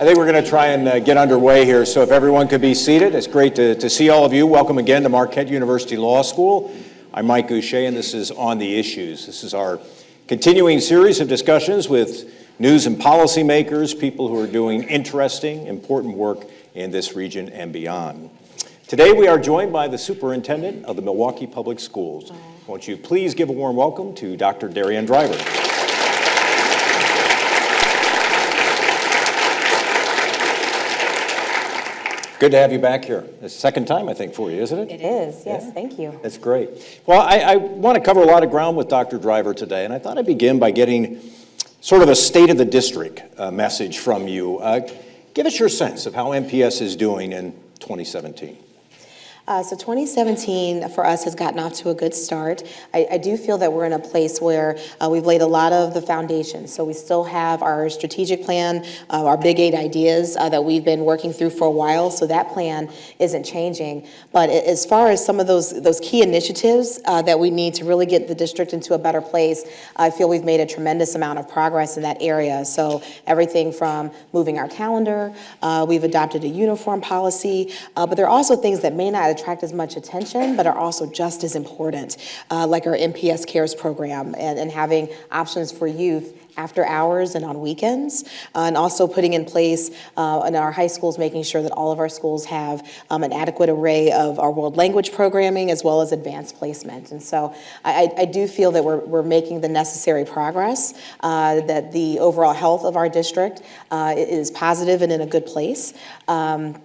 I think we're going to try and get underway here, so if everyone could be seated. It's great to see all of you. Welcome again to Marquette University Law School. I'm Mike Goucher, and this is On the Issues. This is our continuing series of discussions with news and policymakers, people who are doing interesting, important work in this region and beyond. Today we are joined by the Superintendent of the Milwaukee Public Schools. Won't you please give a warm welcome to Dr. Darienne Driver. Good to have you back here. It's the second time, I think, for you, isn't it? It is, yes, yeah. Thank you. That's great. Well, I want to cover a lot of ground with Dr. Driver today, and I thought I'd begin by getting sort of a state of the district message from you. Give us your sense of how MPS is doing in 2017. So 2017 for us has gotten off to a good start. I do feel that we're in a place where we've laid a lot of the foundation. So we still have our strategic plan, our big 8 ideas that we've been working through for a while. So that plan isn't changing. But as far as some of those key initiatives that we need to really get the district into a better place, I feel we've made a tremendous amount of progress in that area. So everything from moving our calendar, we've adopted a uniform policy, but there are also things that may not attract as much attention, but are also just as important, like our MPS Cares program and having options for youth after hours and on weekends, and also putting in place in our high schools, making sure that all of our schools have an adequate array of our world language programming as well as advanced placement. And so I do feel that we're making the necessary progress, that the overall health of our district is positive and in a good place.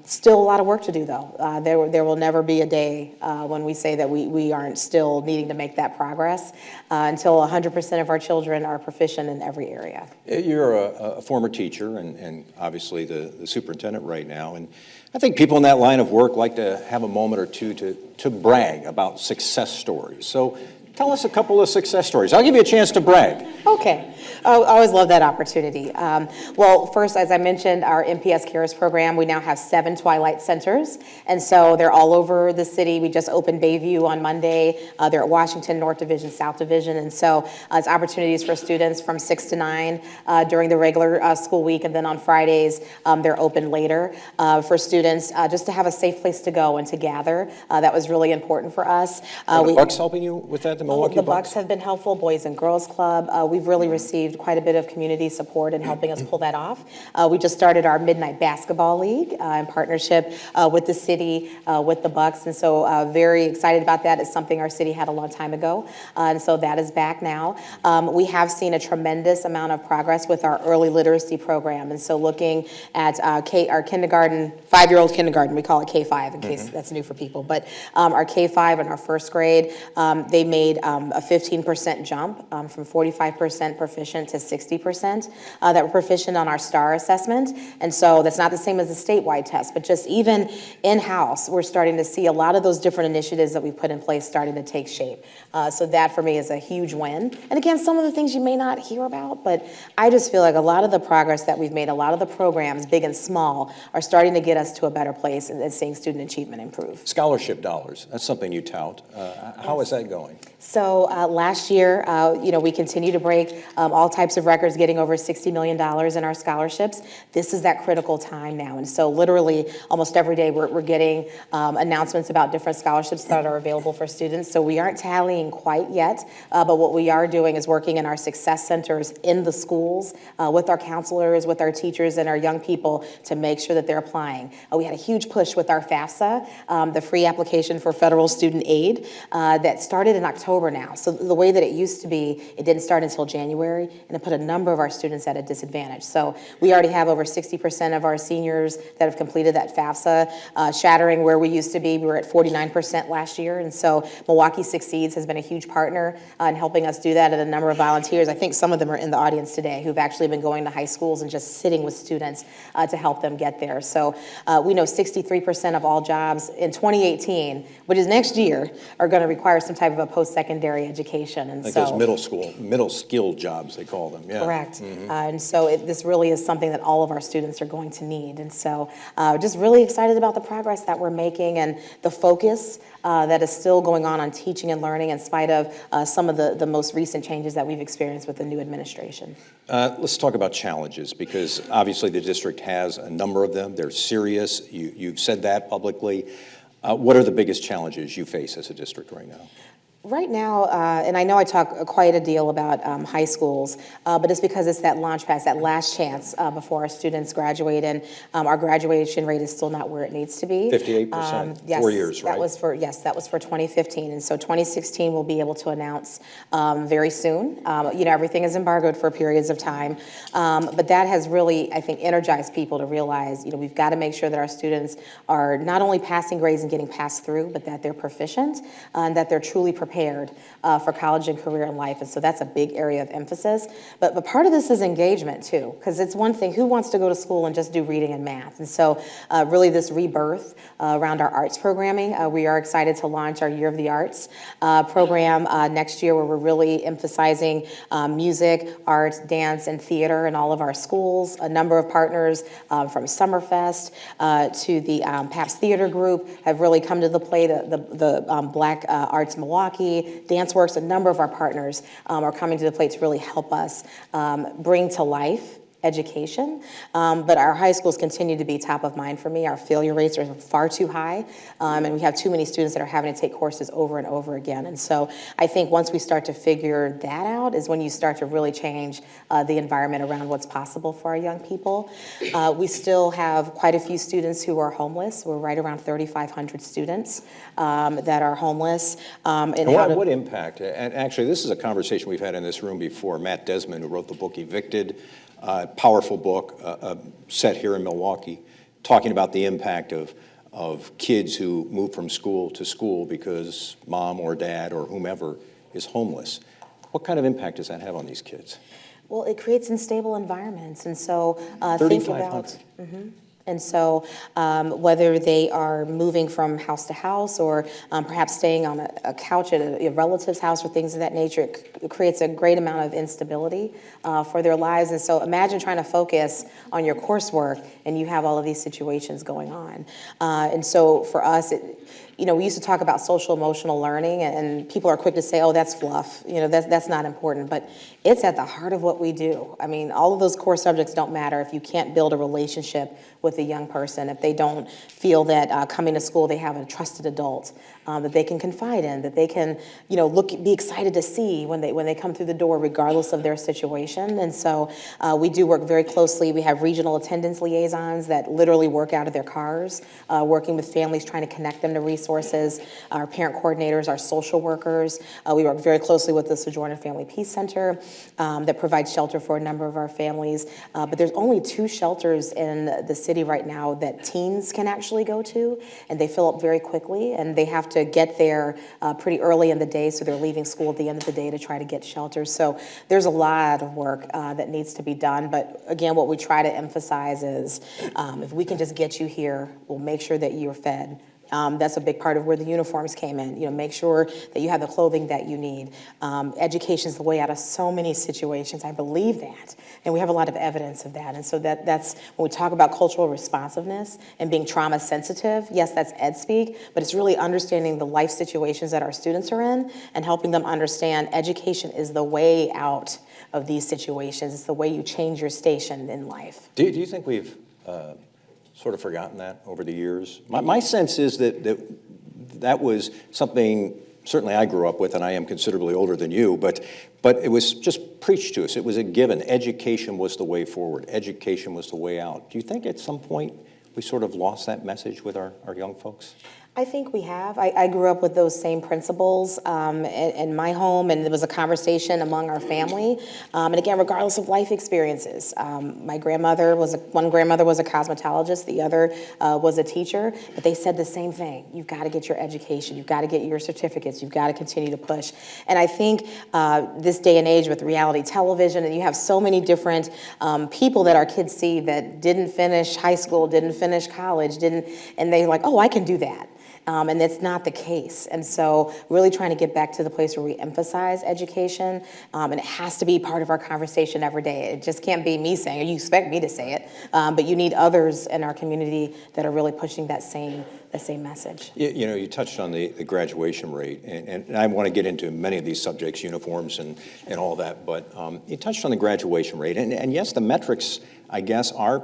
Still a lot of work to do, though. There will never be a day when we say that we aren't still needing to make that progress until 100% of our children are proficient in every area. You're a former teacher and obviously the superintendent right now, and I think people in that line of work like to have a moment or two to brag about success stories. So tell us a couple of success stories. I'll give you a chance to brag. Okay. I always love that opportunity. Well, first, as I mentioned, our MPS Cares program, we now have 7 Twilight Centers, and so they're all over the city. We just opened Bayview on Monday. They're at Washington, North Division, South Division, and so it's opportunities for students from 6 to 9 during the regular school week, and then on Fridays, they're open later for students just to have a safe place to go and to gather. That was really important for us. Are the Bucks helping you with that, the Milwaukee The Bucks have been helpful, Boys and Girls Club. We've really received quite a bit of community support in helping us pull that off. We just started our Midnight Basketball League in partnership with the city, with the Bucks, and so very excited about that. It's something our city had a long time ago, and so that is back now. We have seen a tremendous amount of progress with our early literacy program, and so looking at our kindergarten, 5-year-old kindergarten, we call it K5 in case that's new for people, but our K5 and our first grade, they made a 15% jump from 45% proficient to 60% that were proficient on our STAR assessment. And so that's not the same as the statewide test, but just even in-house, we're starting to see a lot of those different initiatives that we've put in place starting to take shape. So that for me is a huge win. And again, some of the things you may not hear about, but I just feel like a lot of the progress that we've made, a lot of the programs, big and small, are starting to get us to a better place and seeing student achievement improve. Scholarship dollars, that's something you tout. How is that going? So last year, we continue to break all types of records, getting over $60 million in our scholarships. This is that critical time now. And so literally almost every day we're getting announcements about different scholarships that are available for students. So we aren't tallying quite yet, but what we are doing is working in our success centers in the schools with our counselors, with our teachers, and our young people to make sure that they're applying. We had a huge push with our FAFSA, the free application for federal student aid that started in October now. So the way that it used to be, it didn't start until January, and it put a number of our students at a disadvantage. So we already have over 60% of our seniors that have completed that FAFSA, shattering where we used to be. We were at 49% last year, and so Milwaukee Succeeds has been a huge partner in helping us do that, and a number of volunteers. I think some of them are in the audience today who've actually been going to high schools and just sitting with students to help them get there. So we know 63% of all jobs in 2018, which is next year, are going to require some type of a post-secondary education. And like so those middle skill jobs jobs, they call them, yeah. Correct. And so this really is something that all of our students are going to need. And so just really excited about the progress that we're making and the focus that is still going on teaching and learning in spite of some of the most recent changes that we've experienced with the new administration. Let's talk about challenges, because obviously the district has a number of them. They're serious. You've said that publicly. What are the biggest challenges you face as a district right now? Right now, and I know I talk quite a deal about high schools, but it's because it's that launch pad, that last chance before our students graduate, and our graduation rate is still not where it needs to be. 58%, Yes, 4 years, right? That was for 2015, and so 2016 we'll be able to announce very soon. Everything is embargoed for periods of time, but that has really, I think, energized people to realize, we've got to make sure that our students are not only passing grades and getting passed through, but that they're proficient and that they're truly prepared for college and career and life. And so that's a big area of emphasis. But part of this is engagement too, because it's one thing, who wants to go to school and just do reading and math? And so really this rebirth around our arts programming, we are excited to launch our Year of the Arts program next year, where we're really emphasizing music, art, dance, and theater in all of our schools. A number of partners from Summerfest to the Pabst Theater Group have really come to the plate. The Black Arts Milwaukee, DanceWorks, a number of our partners are coming to the plate to really help us bring to life education, but our high schools continue to be top of mind for me. Our failure rates are far too high, and we have too many students that are having to take courses over and over again. And so I think once we start to figure that out is when you start to really change the environment around what's possible for our young people. We still have quite a few students who are homeless. We're right around 3,500 students that are homeless. And what impact, and actually this is a conversation we've had in this room before. Matt Desmond, who wrote the book Evicted, powerful book set here in Milwaukee, talking about the impact of kids who move from school to school because mom or dad or whomever is homeless. What kind of impact does that have on these kids? Well, it creates unstable environments, and so think about. 3,500. And so whether they are moving from house to house or perhaps staying on a couch at a relative's house or things of that nature, it creates a great amount of instability for their lives. And so imagine trying to focus on your coursework and you have all of these situations going on. And so for us, we used to talk about social emotional learning, and people are quick to say, oh, that's fluff. That's not important. But it's at the heart of what we do. I mean, all of those core subjects don't matter if you can't build a relationship with a young person, if they don't feel that coming to school they have a trusted adult that they can confide in, that they can, be excited to see when they come through the door, regardless of their situation. And so we do work very closely. We have regional attendance liaisons that literally work out of their cars, working with families, trying to connect them to resources. Our parent coordinators, our social workers. We work very closely with the Sojourner Family Peace Center that provides shelter for a number of our families. But there's only 2 shelters in the city right now that teens can actually go to, and they fill up very quickly, and they have to get there pretty early in the day, so they're leaving school at the end of the day to try to get shelter. So there's a lot of work that needs to be done, but again, what we try to emphasize is if we can just get you here, we'll make sure that you're fed. That's a big part of where the uniforms came in. Make sure that you have the clothing that you need. Education is the way out of so many situations. I believe that, and we have a lot of evidence of that. And so that's when we talk about cultural responsiveness and being trauma sensitive. Yes, that's ed speak, but it's really understanding the life situations that our students are in and helping them understand education is the way out of these situations. It's the way you change your station in life. Do you think we've sort of forgotten that over the years? My sense is that was something certainly I grew up with, and I am considerably older than you, but it was just preached to us. It was a given. Education was the way forward. Education was the way out. Do you think at some point we sort of lost that message with our young folks? I think we have. I grew up with those same principles in my home, and there was a conversation among our family. And again, regardless of life experiences, one grandmother was a cosmetologist, the other was a teacher, but they said the same thing. You've got to get your education. You've got to get your certificates. You've got to continue to push. And I think this day and age with reality television, and you have so many different people that our kids see that didn't finish high school, didn't finish college, and they're like, oh, I can do that. And that's not the case. And so really trying to get back to the place where we emphasize education, and it has to be part of our conversation every day. It just can't be me saying it. You expect me to say it, but you need others in our community that are really pushing that same message. You know, you touched on the graduation rate, and I want to get into many of these subjects, uniforms and all that, but you touched on the graduation rate, and yes, the metrics, I guess, are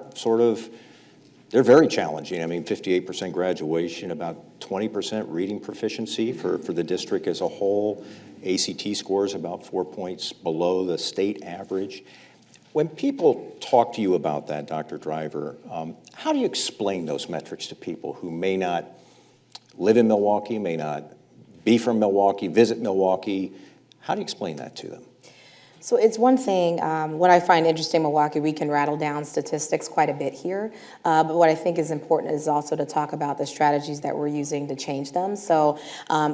they're very challenging. I mean, 58% graduation, about 20% reading proficiency for the district as a whole. ACT scores about 4 points below the state average. When people talk to you about that, Dr. Driver, how do you explain those metrics to people who may not live in Milwaukee, may not be from Milwaukee, visit Milwaukee? How do you explain that to them? So it's one thing, what I find interesting in Milwaukee, we can rattle down statistics quite a bit here, but what I think is important is also to talk about the strategies that we're using to change them. So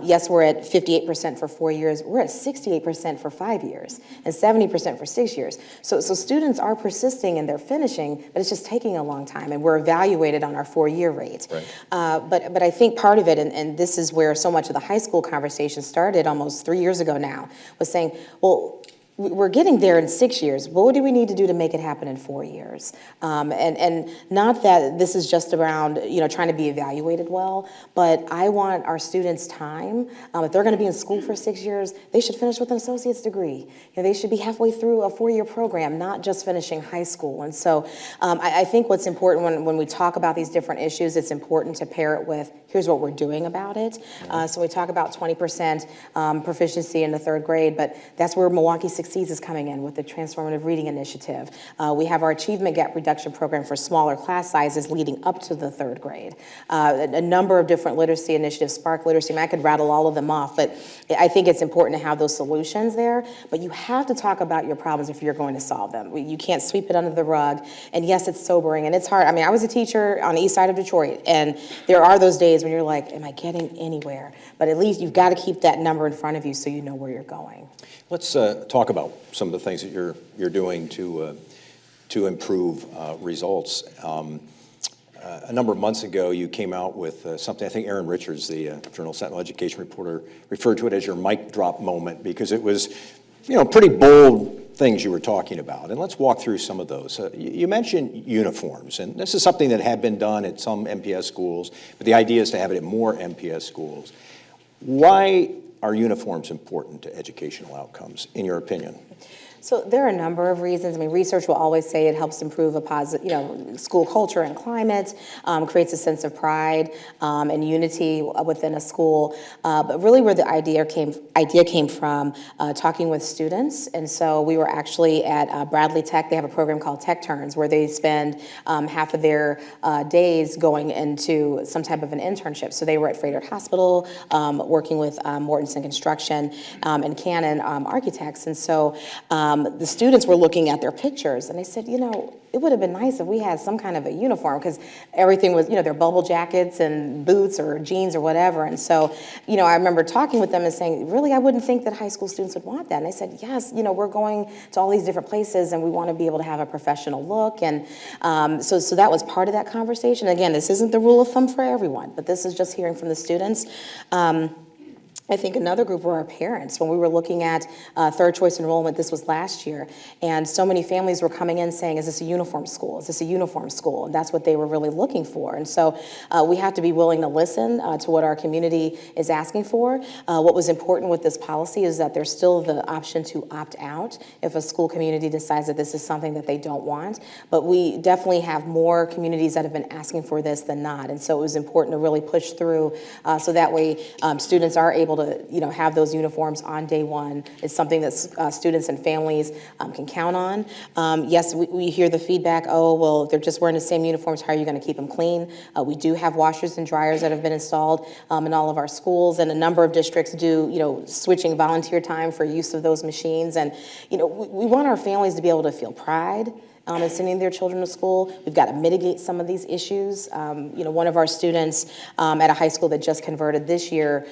yes, we're at 58% for 4 years, we're at 68% for 5 years, and 70% for 6 years. So students are persisting and they're finishing, but it's just taking a long time, and we're evaluated on our 4-year rate. Right. But I think part of it, and this is where so much of the high school conversation started almost 3 years ago now, was saying, well, we're getting there in 6 years. What do we need to do to make it happen in 4 years? And not that this is just around, trying to be evaluated well, but I want our students' time. If they're going to be in school for 6 years, they should finish with an associate's degree. They should be halfway through a 4-year program, not just finishing high school. And so I think what's important when we talk about these different issues, it's important to pair it with, here's what we're doing about it. So we talk about 20% proficiency in the 3rd grade, but that's where Milwaukee Succeeds is coming in with the Transformative Reading Initiative. We have our Achievement Gap Reduction Program for smaller class sizes leading up to the 3rd grade. A number of different literacy initiatives, Spark Literacy, I could rattle all of them off, but I think it's important to have those solutions there, but you have to talk about your problems if you're going to solve them. You can't sweep it under the rug, and yes, it's sobering, and it's hard. I mean, I was a teacher on the east side of Detroit, and there are those days when you're like, am I getting anywhere? But at least you've got to keep that number in front of you so you know where you're going. Let's talk about some of the things that you're doing to improve results. A number of months ago, you came out with something. I think Aaron Richards, the Journal Sentinel education reporter, referred to it as your mic drop moment because it was, pretty bold things you were talking about. And let's walk through some of those. You mentioned uniforms, and this is something that had been done at some MPS schools, but the idea is to have it at more MPS schools. Why are uniforms important to educational outcomes, in your opinion? So there are a number of reasons. I mean, research will always say it helps improve a positive, school culture and climate, creates a sense of pride and unity within a school. But really, where the idea came from, talking with students. And so we were actually at Bradley Tech. They have a program called Tech Turns, where they spend half of their days going into some type of an internship. So they were at Freighter Hospital, working with Mortensen Construction and Cannon Architects. And so the students were looking at their pictures, and they said, it would have been nice if we had some kind of a uniform, because everything was, their bubble jackets and boots or jeans or whatever. And so, I remember talking with them and saying, really, I wouldn't think that high school students would want that. And they said, yes, we're going to all these different places, and we want to be able to have a professional look. And so that was part of that conversation. Again, this isn't the rule of thumb for everyone, but this is just hearing from the students. I think another group were our parents. When we were looking at third choice enrollment, this was last year, and so many families were coming in saying, is this a uniform school? Is this a uniform school? And that's what they were really looking for. And so we have to be willing to listen to what our community is asking for. What was important with this policy is that there's still the option to opt out if a school community decides that this is something that they don't want. But we definitely have more communities that have been asking for this than not. And so it was important to really push through so that way students are able to have those uniforms on day one. It's something that students and families can count on. Yes, we hear the feedback, oh, well, if they're just wearing the same uniforms, how are you going to keep them clean? We do have washers and dryers that have been installed in all of our schools, and a number of districts do, switching volunteer time for use of those machines. And, we want our families to be able to feel pride and sending their children to school. We've got to mitigate some of these issues. One of our students at a high school that just converted this year,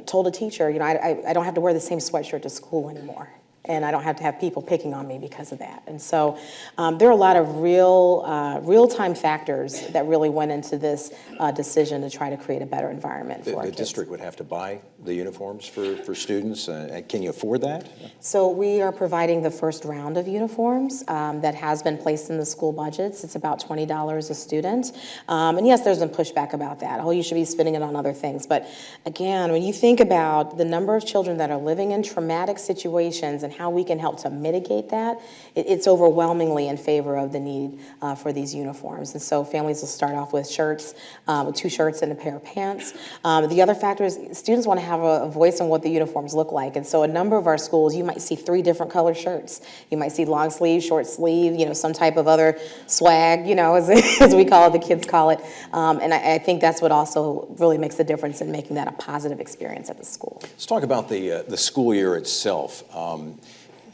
told a teacher, I don't have to wear the same sweatshirt to school anymore. and I don't have to have people picking on me because of that. And so there are a lot of real-time factors that really went into this decision to try to create a better environment for our kids. The district would have to buy the uniforms for students. Can you afford that? So we are providing the first round of uniforms that has been placed in the school budgets. It's about $20 a student. And yes, there's been pushback about that. Oh, you should be spending it on other things. But again, when you think about the number of children that are living in traumatic situations and how we can help to mitigate that, it's overwhelmingly in favor of the need for these uniforms. And so families will start off with shirts, with 2 shirts and a pair of pants. The other factor is students want to have a voice on what the uniforms look like. And so a number of our schools, you might see 3 different color shirts. You might see long sleeve, short sleeve, some type of other swag, as we call it, the kids call it. And I think that's what also really makes the difference in making that a positive experience at the school. Let's talk about the school year itself.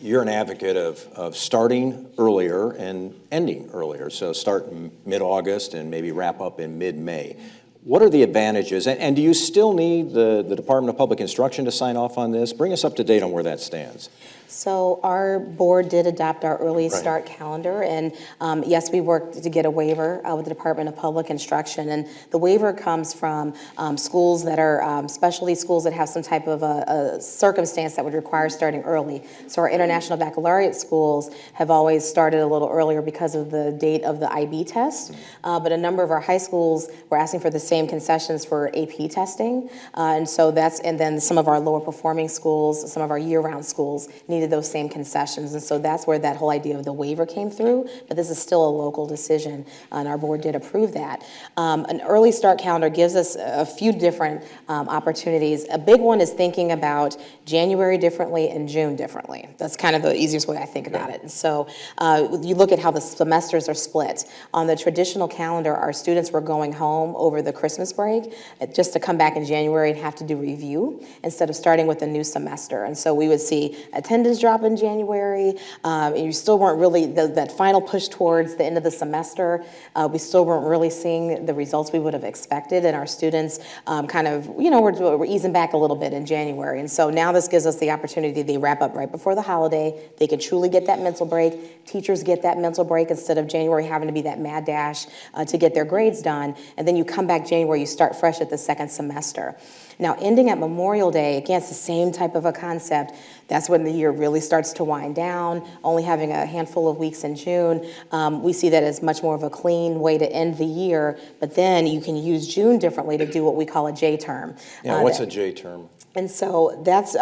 You're an advocate of starting earlier and ending earlier, so start in mid-August and maybe wrap up in mid-May. What are the advantages, and do you still need the Department of Public Instruction to sign off on this? Bring us up to date on where that stands. So our board did adopt our early start calendar, and yes, we worked to get a waiver with the Department of Public Instruction, and the waiver comes from schools that are specialty schools that have some type of a circumstance that would require starting early. So our International Baccalaureate schools have always started a little earlier because of the date of the IB test, but a number of our high schools were asking for the same concessions for AP testing, and then some of our lower performing schools, some of our year-round schools needed those same concessions, and so that's where that whole idea of the waiver came through, but this is still a local decision, and our board did approve that. An early start calendar gives us a few different opportunities. A big one is thinking about January differently and June differently. That's kind of the easiest way I think about it. And so you look at how the semesters are split. On the traditional calendar, our students were going home over the Christmas break just to come back in January and have to do review instead of starting with a new semester. And so we would see attendance drop in January, and you still weren't really, that final push towards the end of the semester, we still weren't really seeing the results we would have expected, and our students we're easing back a little bit in January. And so now this gives us the opportunity, they wrap up right before the holiday, they can truly get that mental break, teachers get that mental break instead of January having to be that mad dash to get their grades done, and then you come back January, you start fresh at the second semester. Now, ending at Memorial Day, again, it's the same type of a concept. That's when the year really starts to wind down, only having a handful of weeks in June. We see that as much more of a clean way to end the year, but then you can use June differently to do what we call a J term. Yeah, what's a J term? And so that's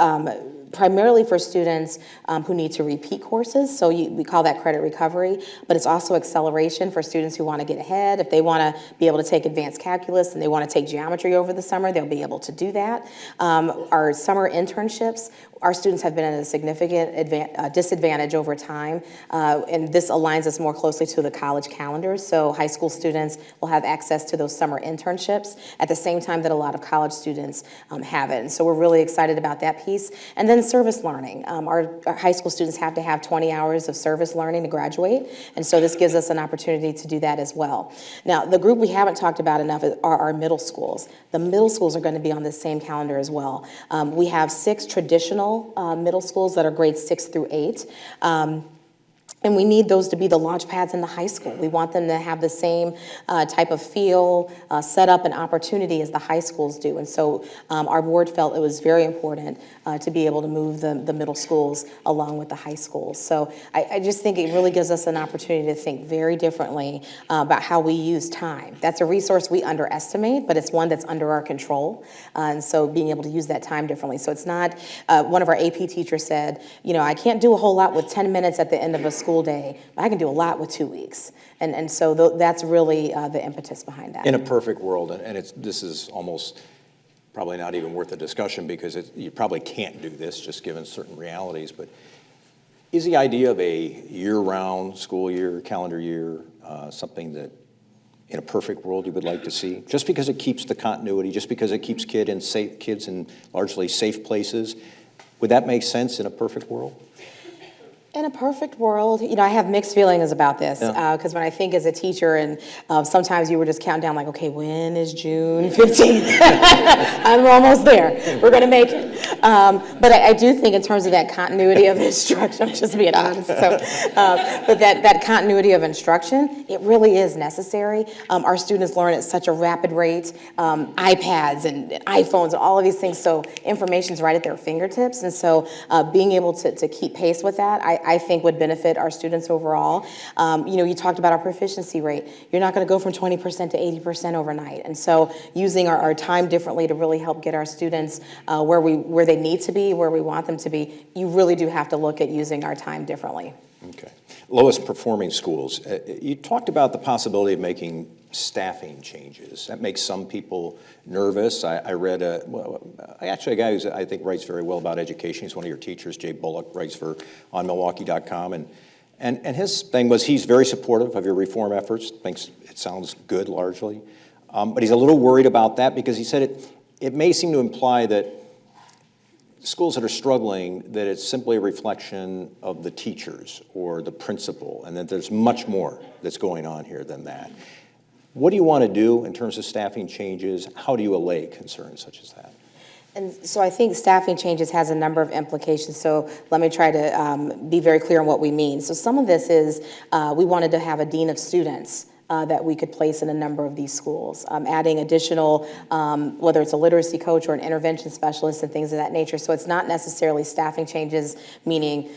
primarily for students who need to repeat courses, so we call that credit recovery, but it's also acceleration for students who want to get ahead. If they want to be able to take advanced calculus and they want to take geometry over the summer, they'll be able to do that. Our summer internships, our students have been at a significant disadvantage over time, and this aligns us more closely to the college calendars, so high school students will have access to those summer internships at the same time that a lot of college students have it, and so we're really excited about that piece. And then service learning. Our high school students have to have 20 hours of service learning to graduate, and so this gives us an opportunity to do that as well. Now, the group we haven't talked about enough are our middle schools. The middle schools are going to be on this same calendar as well. We have 6 traditional middle schools that are grades 6 through 8. And we need those to be the launch pads in the high school. We want them to have the same type of feel, setup, and opportunity as the high schools do. And so our board felt it was very important to be able to move the middle schools along with the high schools. So I just think it really gives us an opportunity to think very differently about how we use time. That's a resource we underestimate, but it's one that's under our control. And so being able to use that time differently. So it's not, one of our AP teachers said, I can't do a whole lot with 10 minutes at the end of a school day, but I can do a lot with 2 weeks. And so that's really the impetus behind that. In a perfect world, and this is almost probably not even worth a discussion because you probably can't do this just given certain realities, but is the idea of a year-round school year, calendar year, something that in a perfect world you would like to see? Just because it keeps the continuity, just because it keeps kids in largely safe places, would that make sense in a perfect world? In a perfect world, I have mixed feelings about this because when I think as a teacher and sometimes you were just counting down like, okay, when is June 15th? I'm almost there. We're going to make it. But I do think in terms of that continuity of instruction, I'm just being honest. So, but that continuity of instruction, it really is necessary. Our students learn at such a rapid rate, iPads and iPhones and all of these things, so information's right at their fingertips. And so being able to keep pace with that, I think would benefit our students overall. You talked about our proficiency rate. You're not going to go from 20% to 80% overnight. And so using our time differently to really help get our students where they need to be, where we want them to be, you really do have to look at using our time differently. Okay. Lowest performing schools. You talked about the possibility of making staffing changes. That makes some people nervous. I read actually a guy who I think writes very well about education. He's one of your teachers, Jay Bullock, writes for onmilwaukee.com. And his thing was he's very supportive of your reform efforts, thinks it sounds good largely. But he's a little worried about that because he said it may seem to imply that schools that are struggling, that it's simply a reflection of the teachers or the principal, and that there's much more that's going on here than that. What do you want to do in terms of staffing changes? How do you allay concerns such as that? And so I think staffing changes has a number of implications. So let me try to be very clear on what we mean. So some of this is we wanted to have a dean of students that we could place in a number of these schools, adding additional, whether it's a literacy coach or an intervention specialist and things of that nature. So it's not necessarily staffing changes, meaning,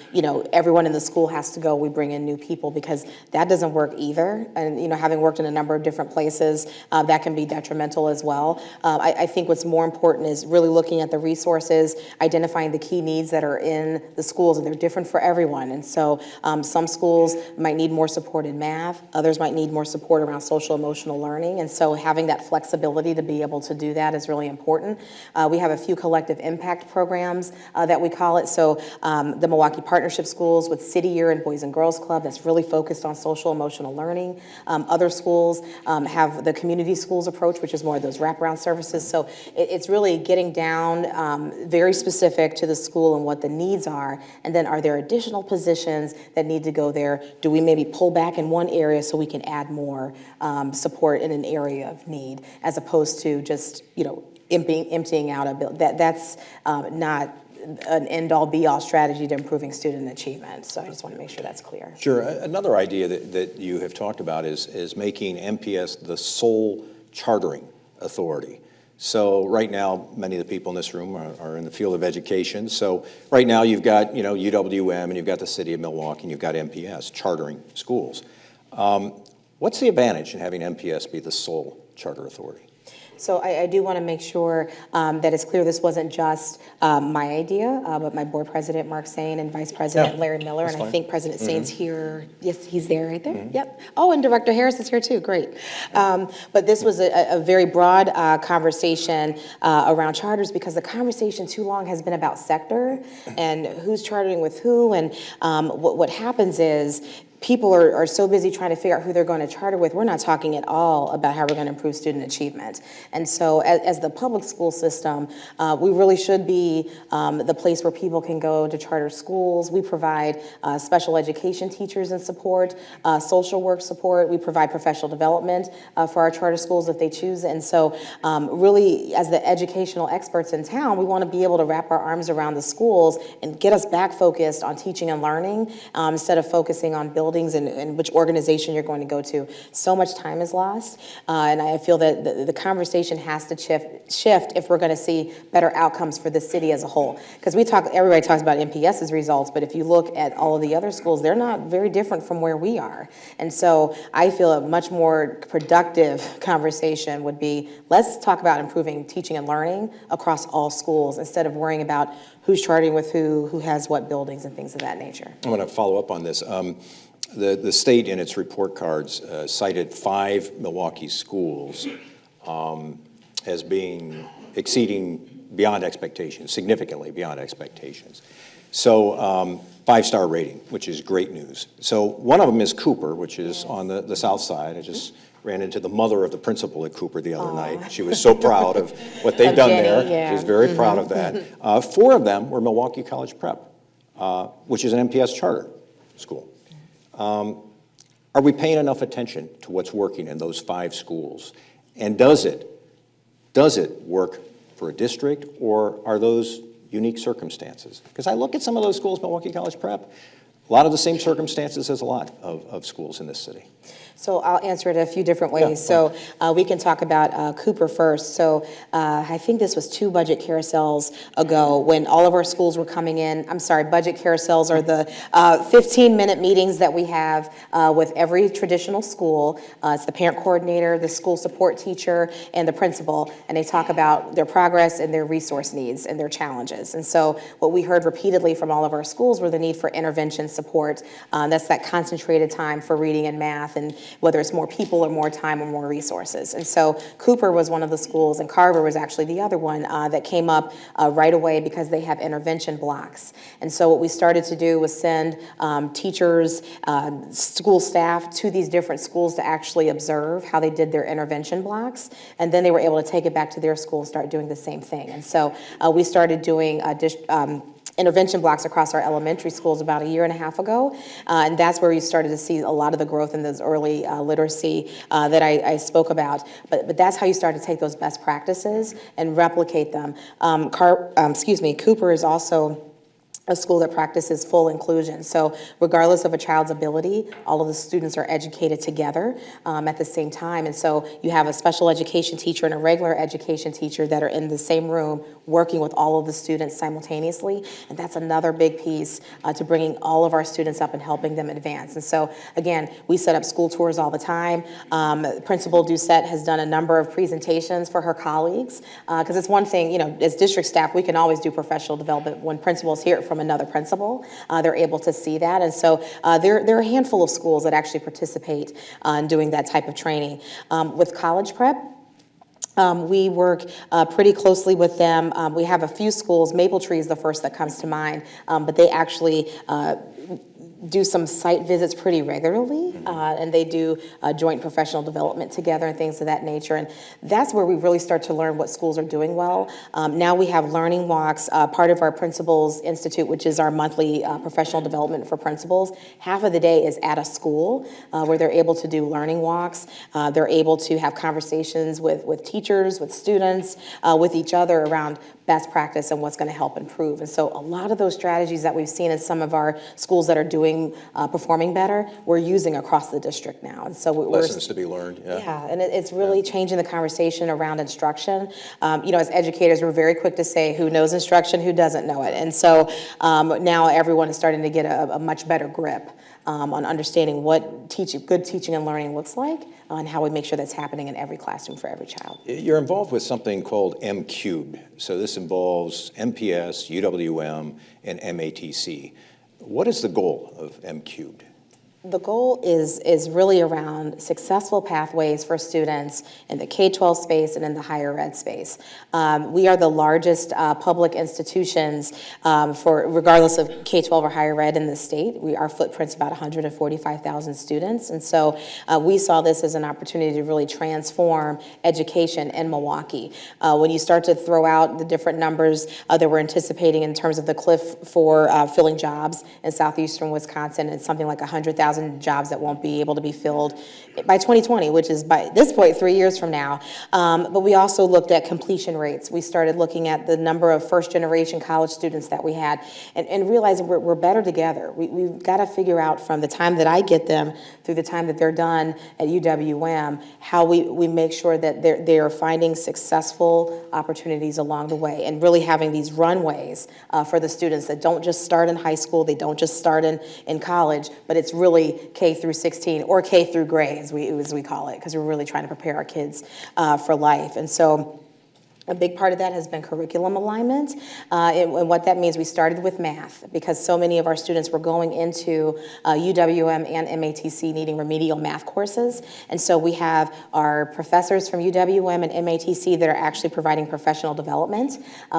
everyone in the school has to go, we bring in new people, because that doesn't work either. And, having worked in a number of different places, that can be detrimental as well. I think what's more important is really looking at the resources, identifying the key needs that are in the schools, and they're different for everyone. And so some schools might need more support in math, others might need more support around social emotional learning, and so having that flexibility to be able to do that is really important. We have a few collective impact programs that we call it. So the Milwaukee Partnership Schools with City Year and Boys and Girls Club, that's really focused on social emotional learning. Other schools have the community schools approach, which is more of those wraparound services. So it's really getting down very specific to the school and what the needs are, and then are there additional positions that need to go there? Do we maybe pull back in one area so we can add more support in an area of need, as opposed to just emptying out a bill. That's not an end-all be-all strategy to improving student achievement. So I just want to make sure that's clear. Sure. Another idea that you have talked about is making MPS the sole chartering authority. So right now, many of the people in this room are in the field of education. So right now you've got UWM and you've got the city of Milwaukee and you've got MPS chartering schools. What's the advantage in having MPS be the sole charter authority? So I do want to make sure that it's clear this wasn't just my idea, but my board president, Mark Sain, and vice president, Larry Miller, and I think President Sain's here. Yes, he's there right there. Yep. Oh, and Director Harris is here too. Great. But this was a very broad conversation around charters, because the conversation too long has been about sector and who's chartering with who, and what happens is people are so busy trying to figure out who they're going to charter with, we're not talking at all about how we're going to improve student achievement. And so as the public school system, we really should be the place where people can go to charter schools. We provide special education teachers and support, social work support. We provide professional development for our charter schools if they choose. And so really, as the educational experts in town, we want to be able to wrap our arms around the schools and get us back focused on teaching and learning instead of focusing on buildings and which organization you're going to go to. So much time is lost, and I feel that the conversation has to shift if we're going to see better outcomes for the city as a whole. Because everybody talks about MPS's results, but if you look at all of the other schools, they're not very different from where we are. And so I feel a much more productive conversation would be, let's talk about improving teaching and learning across all schools instead of worrying about who's charting with who has what buildings and things of that nature. I'm going to follow up on this. The state in its report cards cited 5 Milwaukee schools as being exceeding beyond expectations, significantly beyond expectations. So 5-star rating, which is great news. So one of them is Cooper, which is on the south side. I just ran into the mother of the principal at Cooper the other night. She was so proud of what they've done Jenny, there. yeah. She was very proud of that. 4 of them were Milwaukee College Prep, which is an MPS charter. school. Are we paying enough attention to what's working in those 5 schools? And does it work for a district, or are those unique circumstances? Because I look at some of those schools, Milwaukee College Prep, a lot of the same circumstances as a lot of schools in this city. So I'll answer it a few different ways. Yeah, so we can talk about Cooper first. So I think this was 2 budget carousels ago when all of our schools were coming in. I'm sorry, budget carousels are the 15-minute meetings that we have with every traditional school. It's the parent coordinator, the school support teacher, and the principal, and they talk about their progress and their resource needs and their challenges. And so what we heard repeatedly from all of our schools were the need for intervention support. That's that concentrated time for reading and math, and whether it's more people or more time or more resources. And so Cooper was one of the schools, and Carver was actually the other one that came up right away because they have intervention blocks. And so what we started to do was send teachers, school staff to these different schools to actually observe how they did their intervention blocks. And then they were able to take it back to their school and start doing the same thing. And so we started doing intervention blocks across our elementary schools about 1.5 years ago, and that's where we started to see a lot of the growth in those early literacy that I spoke about. But that's how you start to take those best practices and replicate them. Cooper is also a school that practices full inclusion. So regardless of a child's ability, all of the students are educated together at the same time. And so you have a special education teacher and a regular education teacher that are in the same room working with all of the students simultaneously. And that's another big piece to bringing all of our students up and helping them advance. And so again, we set up school tours all the time. Principal Doucette has done a number of presentations for her colleagues because it's one thing, as district staff, we can always do professional development. When principals hear it from another principal, they're able to see that. And so there are a handful of schools that actually participate in doing that type of training. With college prep, we work pretty closely with them. We have a few schools. Maple Tree is the first that comes to mind, but they actually do some site visits pretty regularly, and they do joint professional development together and things of that nature. And that's where we really start to learn what schools are doing well. Now we have learning walks, part of our Principals Institute, which is our monthly professional development for principals. Half of the day is at a school where they're able to do learning walks. They're able to have conversations with teachers, with students, with each other around best practice and what's going to help improve. And so a lot of those strategies that we've seen in some of our schools that are performing better, we're using across the district now. And so lessons to be learned. Yeah, and it's really changing the conversation around instruction. As educators, we're very quick to say who knows instruction, who doesn't know it. And so now everyone is starting to get a much better grip on understanding what good teaching and learning looks like, and how we make sure that's happening in every classroom for every child. You're involved with something called M cubed. So this involves MPS, UWM, and MATC. What is the goal of M cubed? The goal is really around successful pathways for students in the K-12 space and in the higher ed space. We are the largest public institutions regardless of K-12 or higher ed in the state. Our footprint's about 145,000 students, and so we saw this as an opportunity to really transform education in Milwaukee. When you start to throw out the different numbers that we're anticipating in terms of the cliff for filling jobs in southeastern Wisconsin, it's something like 100,000 jobs that won't be able to be filled by 2020, which is by this point 3 years from now. But we also looked at completion rates. We started looking at the number of first-generation college students that we had and realizing we're better together. We've got to figure out from the time that I get them through the time that they're done at UWM, how we make sure that they are finding successful opportunities along the way and really having these runways for the students that don't just start in high school, they don't just start in college, but it's really K through 16 or K through gray as we call it, because we're really trying to prepare our kids for life. And so a big part of that has been curriculum alignment, and what that means, we started with math because so many of our students were going into UWM and MATC needing remedial math courses, and so we have our professors from UWM and MATC that are actually providing professional development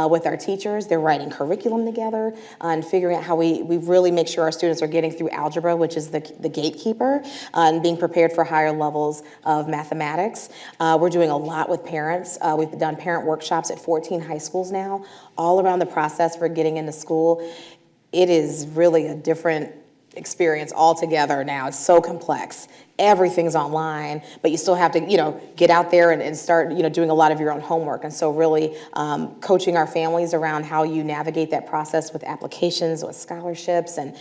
with our teachers. They're writing curriculum together and figuring out how we really make sure our students are getting through algebra, which is the gatekeeper, and being prepared for higher levels of mathematics. We're doing a lot with parents. We've done parent workshops at 14 high schools now, all around the process for getting into school. It is really a different experience altogether now. It's so complex. Everything's online, but you still have to, get out there and start, doing a lot of your own homework. And so really coaching our families around how you navigate that process with applications, with scholarships, and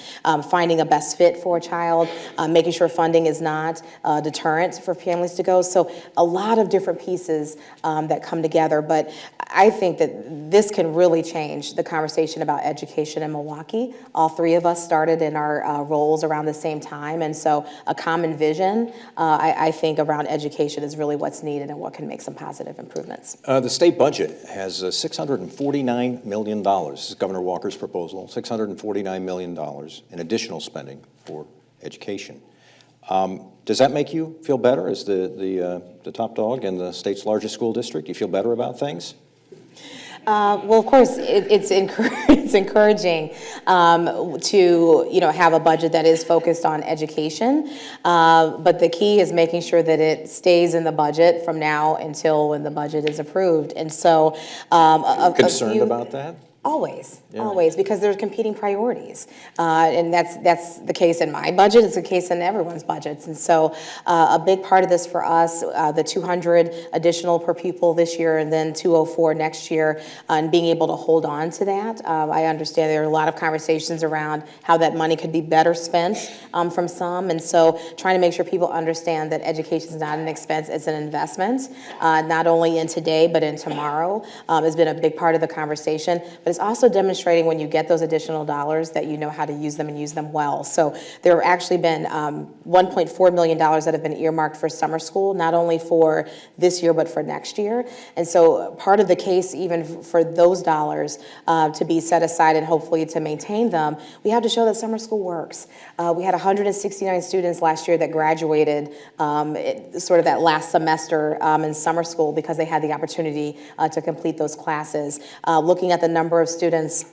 finding a best fit for a child, making sure funding is not a deterrent for families to go. So a lot of different pieces that come together. But I think that this can really change the conversation about education in Milwaukee. All three of us started in our roles around the same time. And so a common vision, I think, around education is really what's needed and what can make some positive improvements. The state budget has $649 million. This is Governor Walker's proposal, $649 million in additional spending for education. Does that make you feel better as the top dog in the state's largest school district? Do you feel better about things? Well, of course, it's encouraging to have a budget that is focused on education, but the key is making sure that it stays in the budget from now until when the budget is approved. And so, concerned about that? Always, because there's competing priorities, and that's the case in my budget. It's the case in everyone's budgets, and so a big part of this for us, the 200 additional per pupil this year, and then 204 next year, and being able to hold on to that. I understand there are a lot of conversations around how that money could be better spent from some, and so trying to make sure people understand that education is not an expense; it's an investment, not only in today but in tomorrow. Has been a big part of the conversation, but it's also demonstrating when you get those additional dollars that you know how to use them and use them well. So there have actually been $1.4 million that have been earmarked for summer school, not only for this year but for next year. And so part of the case, even for those dollars to be set aside and hopefully to maintain them, we have to show that summer school works. We had 169 students last year that graduated sort of that last semester in summer school because they had the opportunity to complete those classes. Looking at the number of students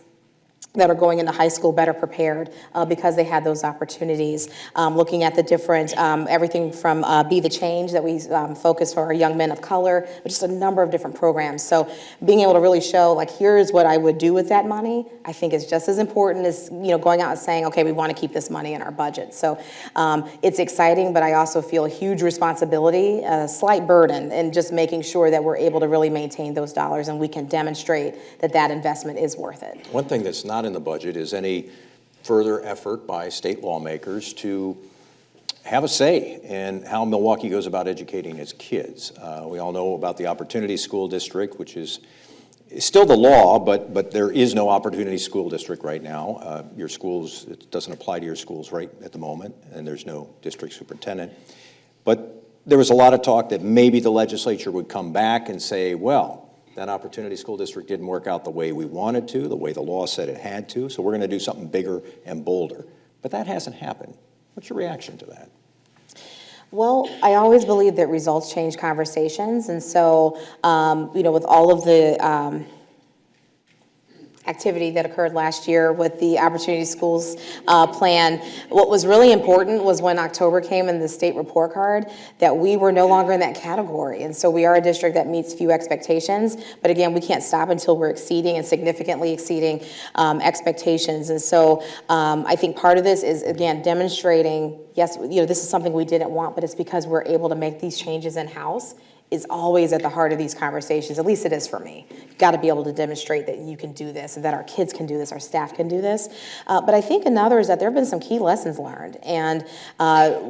that are going into high school better prepared because they had those opportunities. Looking at the different, everything from Be the Change that we focus for our young men of color, but just a number of different programs. So being able to really show, like, here's what I would do with that money, I think is just as important as, going out and saying, okay, we want to keep this money in our budget. So it's exciting, but I also feel a huge responsibility, a slight burden in just making sure that we're able to really maintain those dollars and we can demonstrate that that investment is worth it. One thing that's not in the budget is any further effort by state lawmakers to have a say in how Milwaukee goes about educating its kids. We all know about the Opportunity School District, which is still the law, but there is no Opportunity School District right now. Your schools, it doesn't apply to your schools right at the moment, and there's no district superintendent. But there was a lot of talk that maybe the legislature would come back and say, well, that Opportunity School District didn't work out the way we wanted to, the way the law said it had to, so we're going to do something bigger and bolder. But that hasn't happened. What's your reaction to that? Well, I always believe that results change conversations, and so, with all of the activity that occurred last year with the Opportunity Schools plan, what was really important was when October came and the state report card that we were no longer in that category. And so we are a district that meets few expectations, but again, we can't stop until we're exceeding and significantly exceeding expectations. And so I think part of this is, again, demonstrating, yes, this is something we didn't want, but it's because we're able to make these changes in-house is always at the heart of these conversations. At least it is for me. You've got to be able to demonstrate that you can do this and that our kids can do this, our staff can do this. But I think another is that there have been some key lessons learned, and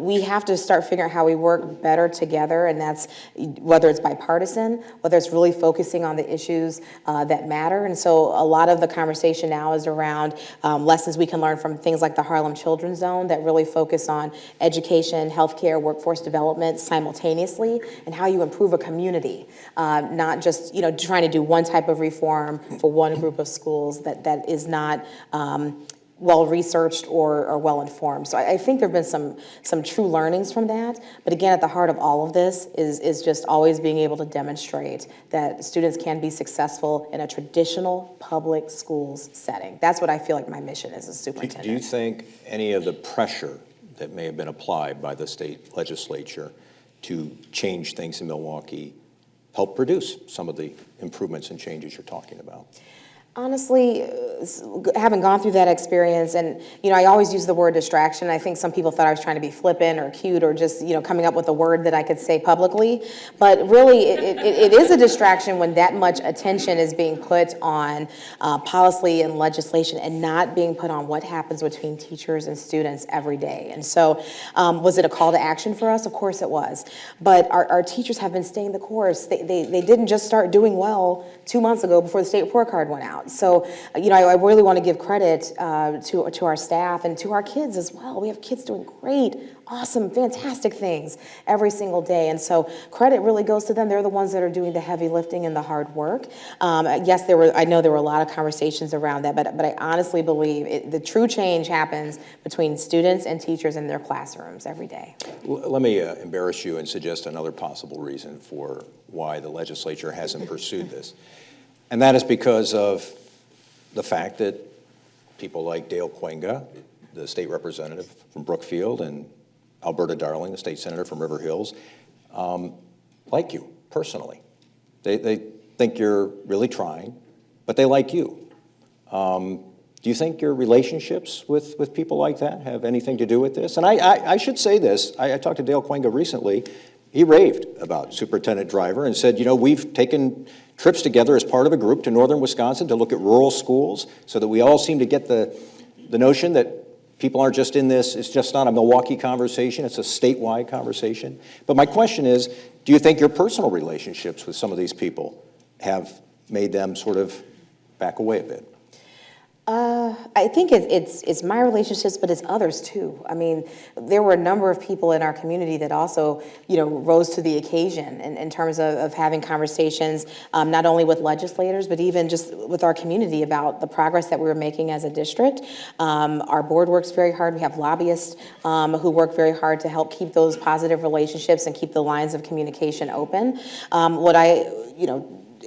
we have to start figuring out how we work better together, and that's whether it's bipartisan, whether it's really focusing on the issues that matter. And so a lot of the conversation now is around lessons we can learn from things like the Harlem Children's Zone that really focus on education, healthcare, workforce development simultaneously, and how you improve a community, not just trying to do one type of reform for one group of schools that is not well researched or well informed. So I think there have been some true learnings from that. But again, at the heart of all of this is just always being able to demonstrate that students can be successful in a traditional public schools setting. That's what I feel like my mission is as superintendent. Do you think any of the pressure that may have been applied by the state legislature to change things in Milwaukee help produce some of the improvements and changes you're talking about? Honestly, having gone through that experience, and I always use the word distraction. I think some people thought I was trying to be flippant or cute or just coming up with a word that I could say publicly. But really, it is a distraction when that much attention is being put on policy and legislation and not being put on what happens between teachers and students every day. And so, was it a call to action for us? Of course it was. But our teachers have been staying the course. They didn't just start doing well 2 months ago before the state report card went out. So, I really want to give credit to our staff and to our kids as well. We have kids doing great, awesome, fantastic things every single day. And so credit really goes to them. They're the ones that are doing the heavy lifting and the hard work. Yes, I know there were a lot of conversations around that, but I honestly believe the true change happens between students and teachers in their classrooms every day. Let me embarrass you and suggest another possible reason for why the legislature hasn't pursued this. And that is because of the fact that people like Dale Cuenga, the state representative from Brookfield, and Alberta Darling, the state senator from River Hills, like you personally. They think you're really trying, but they like you. Do you think your relationships with people like that have anything to do with this? And I should say this. I talked to Dale Cuenga recently. He raved about Superintendent Driver and said, we've taken trips together as part of a group to northern Wisconsin to look at rural schools so that we all seem to get the notion that people aren't just in this, it's just not a Milwaukee conversation, it's a statewide conversation. But my question is, do you think your personal relationships with some of these people have made them sort of back away a bit? I think it's my relationships, but it's others too. I mean, there were a number of people in our community that also, rose to the occasion in terms of having conversations, not only with legislators, but even just with our community about the progress that we were making as a district. Our board works very hard. We have lobbyists who work very hard to help keep those positive relationships and keep the lines of communication open.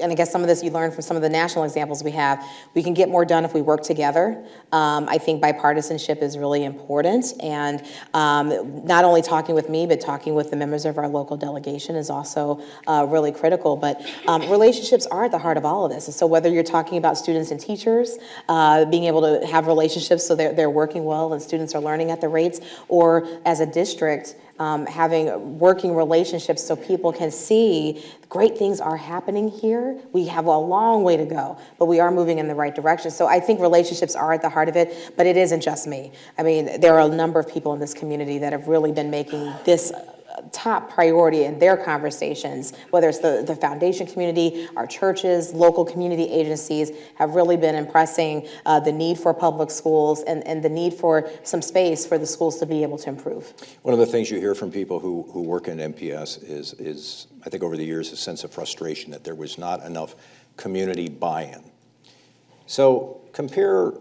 And I guess some of this you learn from some of the national examples we have. We can get more done if we work together. I think bipartisanship is really important. And not only talking with me, but talking with the members of our local delegation is also really critical. But relationships are at the heart of all of this. And so whether you're talking about students and teachers, being able to have relationships so they're working well and students are learning at the rates, or as a district, having working relationships so people can see great things are happening here. We have a long way to go, but we are moving in the right direction. So I think relationships are at the heart of it, but it isn't just me. I mean, there are a number of people in this community that have really been making this top priority in their conversations, whether it's the foundation community, our churches, local community agencies, have really been impressing the need for public schools and the need for some space for the schools to be able to improve. One of the things you hear from people who work in MPS is, I think over the years, a sense of frustration that there was not enough community buy-in. So compare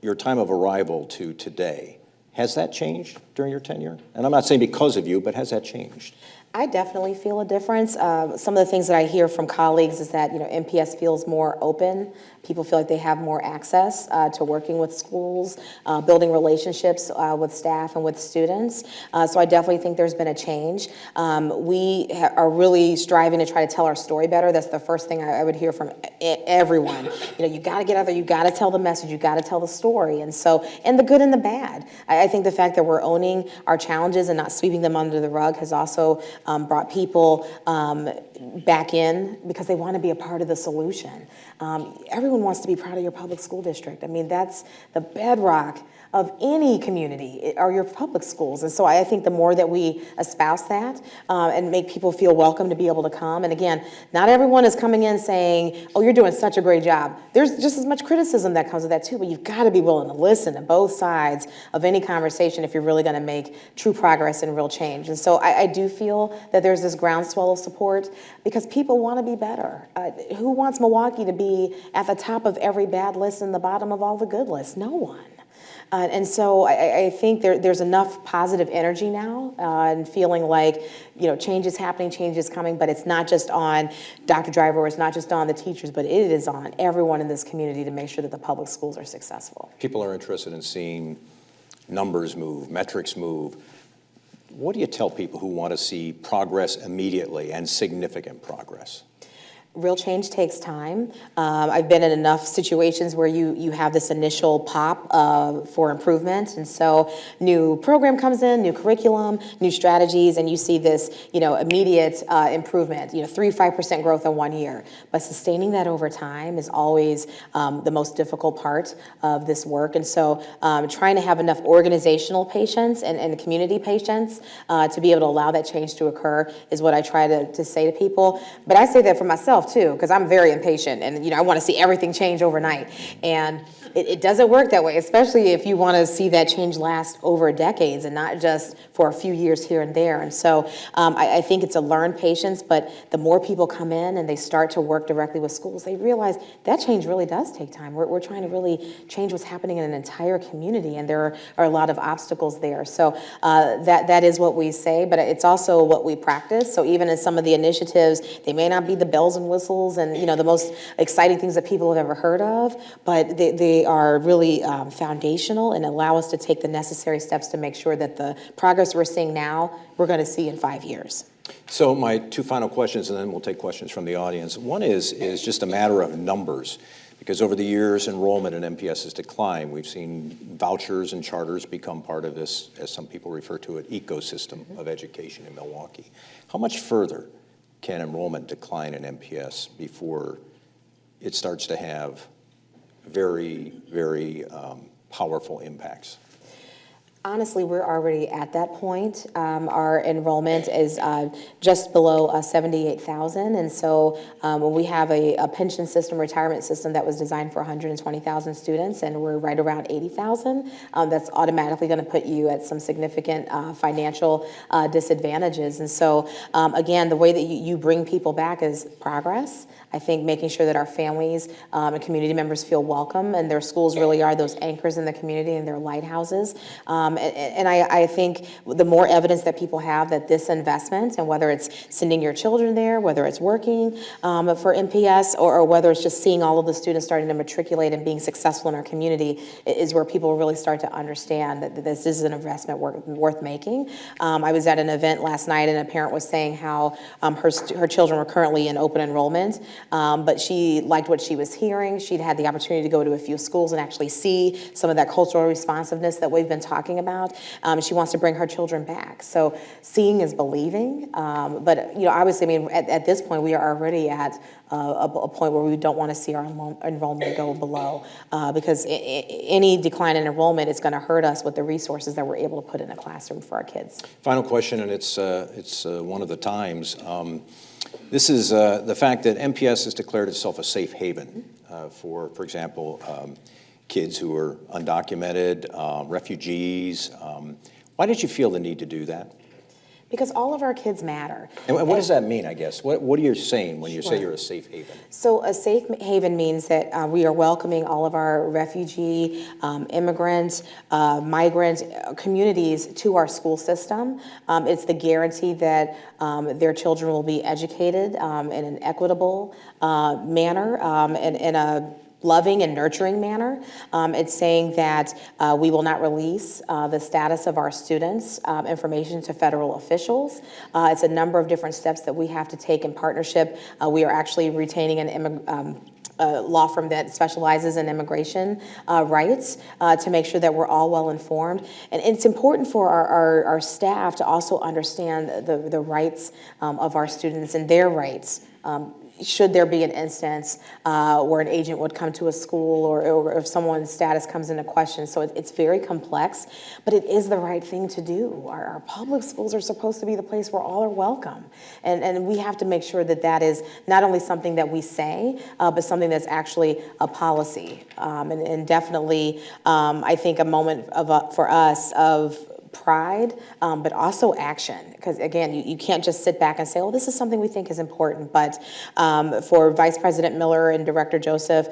your time of arrival to today. Has that changed during your tenure? And I'm not saying because of you, but has that changed? I definitely feel a difference. Some of the things that I hear from colleagues is that MPS feels more open. People feel like they have more access to working with schools, building relationships with staff and with students. So I definitely think there's been a change. We are really striving to try to tell our story better. That's the first thing I would hear from everyone. You got to get out there. You got to tell the message. You got to tell the story. And the good and the bad. I think the fact that we're owning our challenges and not sweeping them under the rug has also brought people back in because they want to be a part of the solution. Everyone wants to be proud of your public school district. I mean, that's the bedrock of any community are your public schools. And so I think the more that we espouse that and make people feel welcome to be able to come, and again, not everyone is coming in saying, oh, you're doing such a great job. There's just as much criticism that comes with that too, but you've got to be willing to listen to both sides of any conversation if you're really going to make true progress and real change. And so I do feel that there's this groundswell of support because people want to be better. Who wants Milwaukee to be at the top of every bad list and the bottom of all the good lists? No one. And so I think there's enough positive energy now and feeling like, change is happening, change is coming, but it's not just on Dr. Driver, or it's not just on the teachers, but it is on everyone in this community to make sure that the public schools are successful. People are interested in seeing numbers move, metrics move. What do you tell people who want to see progress immediately and significant progress? Real change takes time. I've been in enough situations where you have this initial pop for improvement, and so new program comes in, new curriculum, new strategies, and you see this, immediate improvement, 3-5% growth in 1 year. But sustaining that over time is always the most difficult part of this work, and so trying to have enough organizational patience and community patience to be able to allow that change to occur is what I try to say to people. But I say that for myself too, because I'm very impatient and I want to see everything change overnight. And it doesn't work that way, especially if you want to see that change last over decades and not just for a few years here and there. And so I think it's a learned patience, but the more people come in and they start to work directly with schools, they realize that change really does take time. We're trying to really change what's happening in an entire community, and there are a lot of obstacles there. So that is what we say, but it's also what we practice. So even in some of the initiatives, they may not be the bells and whistles and the most exciting things that people have ever heard of, but they are really foundational and allow us to take the necessary steps to make sure that the progress we're seeing now, we're going to see in 5 years. So my two final questions, and then we'll take questions from the audience. One is just a matter of numbers, because over the years, enrollment in MPS has declined. We've seen vouchers and charters become part of this, as some people refer to it, ecosystem of education in Milwaukee. How much further can enrollment decline in MPS before it starts to have very, very powerful impacts? Honestly, we're already at that point. Our enrollment is just below 78,000, and so when we have a pension system, retirement system that was designed for 120,000 students, and we're right around 80,000, that's automatically going to put you at some significant financial disadvantages. And so, again, the way that you bring people back is progress. I think making sure that our families and community members feel welcome, and their schools really are those anchors in the community and their lighthouses. And I think the more evidence that people have that this investment, and whether it's sending your children there, whether it's working for MPS, or whether it's just seeing all of the students starting to matriculate and being successful in our community, is where people really start to understand that this is an investment worth making. I was at an event last night, and a parent was saying how her children were currently in open enrollment, but she liked what she was hearing. She'd had the opportunity to go to a few schools and actually see some of that cultural responsiveness that we've been talking about. She wants to bring her children back. So seeing is believing. But obviously, at this point, we are already at a point where we don't want to see our enrollment go below, because any decline in enrollment is going to hurt us with the resources that we're able to put in a classroom for our kids. Final question, and it's one of the times. This is the fact that MPS has declared itself a safe haven for example, kids who are undocumented, refugees. Why did you feel the need to do that? Because all of our kids matter. And what does that mean, I guess? What are you saying when you say you're a safe haven? So a safe haven means that we are welcoming all of our refugee, immigrant, migrant communities to our school system. It's the guarantee that their children will be educated in an equitable manner, in a loving and nurturing manner. It's saying that we will not release the status of our students' information to federal officials. It's a number of different steps that we have to take in partnership. We are actually retaining a law firm that specializes in immigration rights to make sure that we're all well informed. And it's important for our staff to also understand the rights of our students and their rights. Should there be an instance where an agent would come to a school, or if someone's status comes into question. So it's very complex, but it is the right thing to do. Our public schools are supposed to be the place where all are welcome. And we have to make sure that that is not only something that we say, but something that's actually a policy. And definitely, I think a moment for us of pride, but also action. Because again, you can't just sit back and say, "Oh, this is something we think is important." But for Vice President Miller and Director Joseph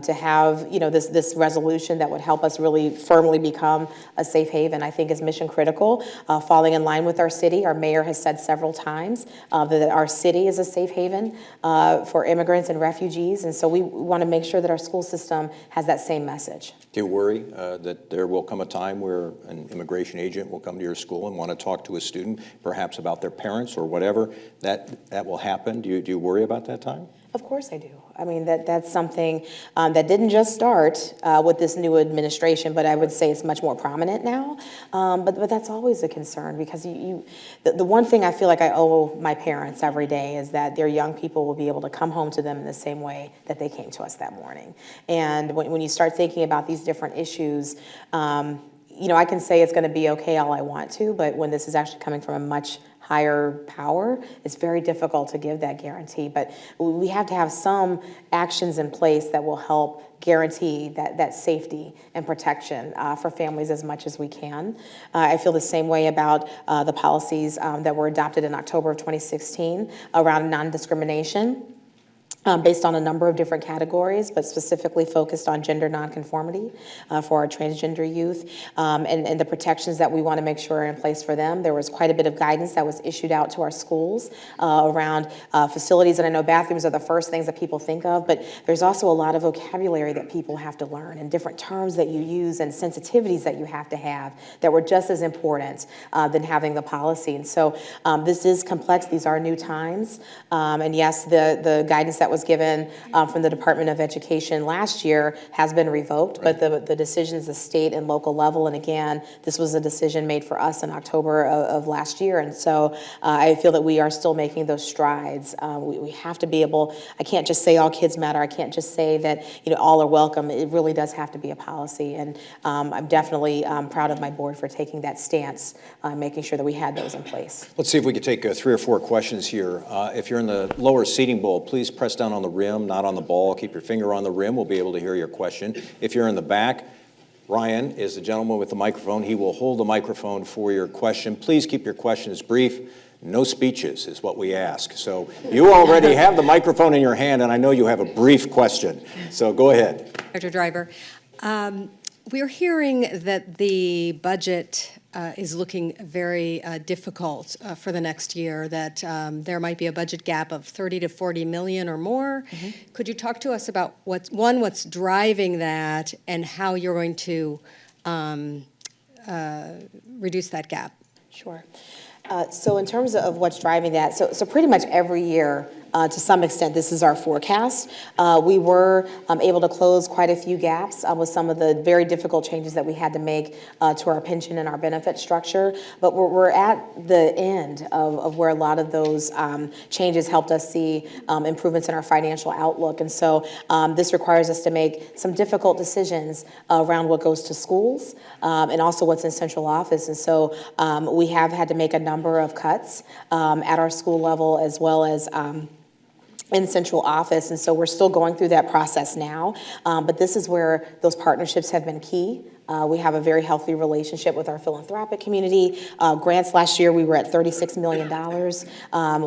to have this resolution that would help us really firmly become a safe haven, I think is mission critical. Falling in line with our city, our mayor has said several times that our city is a safe haven for immigrants and refugees, and so we want to make sure that our school system has that same message. Do you worry that there will come a time where an immigration agent agent will come to your school and want to talk to a student, perhaps about their parents or whatever, that will happen. Do you worry about that time? Of course I do. I mean, that's something that didn't just start with this new administration, but I would say it's much more prominent now. But that's always a concern because the one thing I feel like I owe my parents every day is that their young people will be able to come home to them in the same way that they came to us that morning. And when you start thinking about these different issues, I can say it's going to be okay all I want to, but when this is actually coming from a much higher power, it's very difficult to give that guarantee. But we have to have some actions in place that will help guarantee that safety and protection for families as much as we can. I feel the same way about the policies that were adopted in October of 2016 around non-discrimination. Based on a number of different categories, but specifically focused on gender nonconformity for our transgender youth, and the protections that we want to make sure are in place for them. There was quite a bit of guidance that was issued out to our schools around facilities, and I know bathrooms are the first things that people think of, but there's also a lot of vocabulary that people have to learn and different terms that you use and sensitivities that you have to have that were just as important than having the policy. And so this is complex. These are new times, and yes, the guidance that was given from the Department of Education last year has been revoked, right. But the decisions at state and local level, and again, this was a decision made for us in October of last year, and so I feel that we are still making those strides. We have to be able, I can't just say all kids matter, I can't just say that all are welcome. It really does have to be a policy, and I'm definitely proud of my board for taking that stance, making sure that we had those in place. Let's see if we could take 3 or 4 questions here. If you're in the lower seating bowl, please press down on the rim, not on the ball. Keep your finger on the rim. We'll be able to hear your question. If you're in the back, Ryan is the gentleman with the microphone. He will hold the microphone for your question. Please keep your questions brief. No speeches is what we ask. So you already have the microphone in your hand, and I know you have a brief question. So go ahead. Dr. Driver, we're hearing that the budget is looking very difficult for the next year, that there might be a budget gap of 30 to 40 million or more. Mm-hmm. Could you talk to us about what's driving that and how you're going to reduce that gap? Sure. So in terms of what's driving that, so pretty much every year, to some extent, this is our forecast. We were able to close quite a few gaps with some of the very difficult changes that we had to make to our pension and our benefit structure. But we're at the end of where a lot of those changes helped us see improvements in our financial outlook. And so this requires us to make some difficult decisions around what goes to schools and also what's in central office. And so we have had to make a number of cuts at our school level as well as in central office, and so we're still going through that process now, but this is where those partnerships have been key. We have a very healthy relationship with our philanthropic community. Grants last year, we were at $36 million,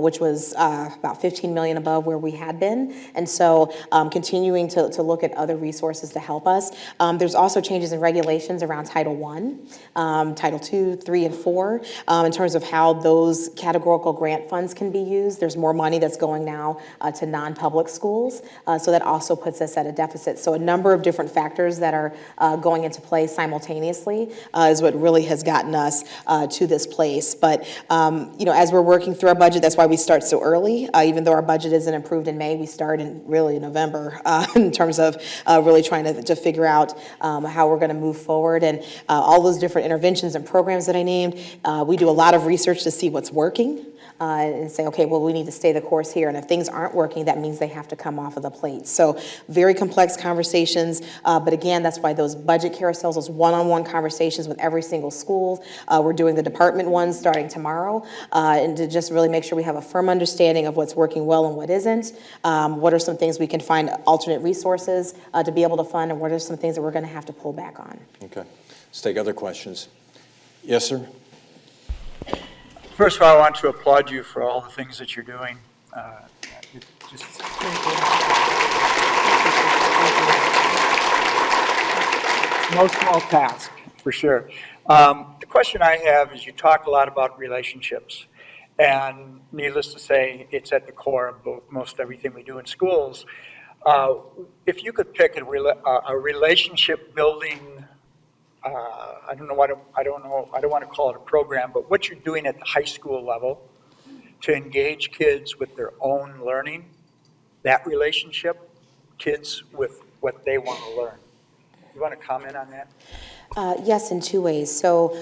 which was about $15 million above where we had been. And so continuing to look at other resources to help us. There's also changes in regulations around Title I, Title II, III, and IV, in terms of how those categorical grant funds can be used. There's more money that's going now to non-public schools, so that also puts us at a deficit. So a number of different factors that are going into play simultaneously is what really has gotten us to this place. But as we're working through our budget, that's why we start so early. Even though our budget isn't approved in May, we start in really November in terms of really trying to figure out how we're going to move forward. And all those different interventions and programs that I named, we do a lot of research to see what's working. And say, okay, well, we need to stay the course here. And if things aren't working, that means they have to come off of the plate. So very complex conversations. But again, that's why those budget carousels, those one-on-one conversations with every single school. We're doing the department ones starting tomorrow. And to just really make sure we have a firm understanding of what's working well and what isn't. What are some things we can find alternate resources to be able to fund, and what are some things that we're going to have to pull back on? Okay. Let's take other questions. Yes, sir. First of all, I want to applaud you for all the things that you're doing. No small task, for sure. The question I have is, you talk a lot about relationships, and needless to say, it's at the core of most everything we do in schools. If you could pick a relationship building I don't know, I don't want to call it a program, but what you're doing at the high school level to engage kids with their own learning, that relationship, kids with what they want to learn. You want to comment on that? Yes, in two ways. So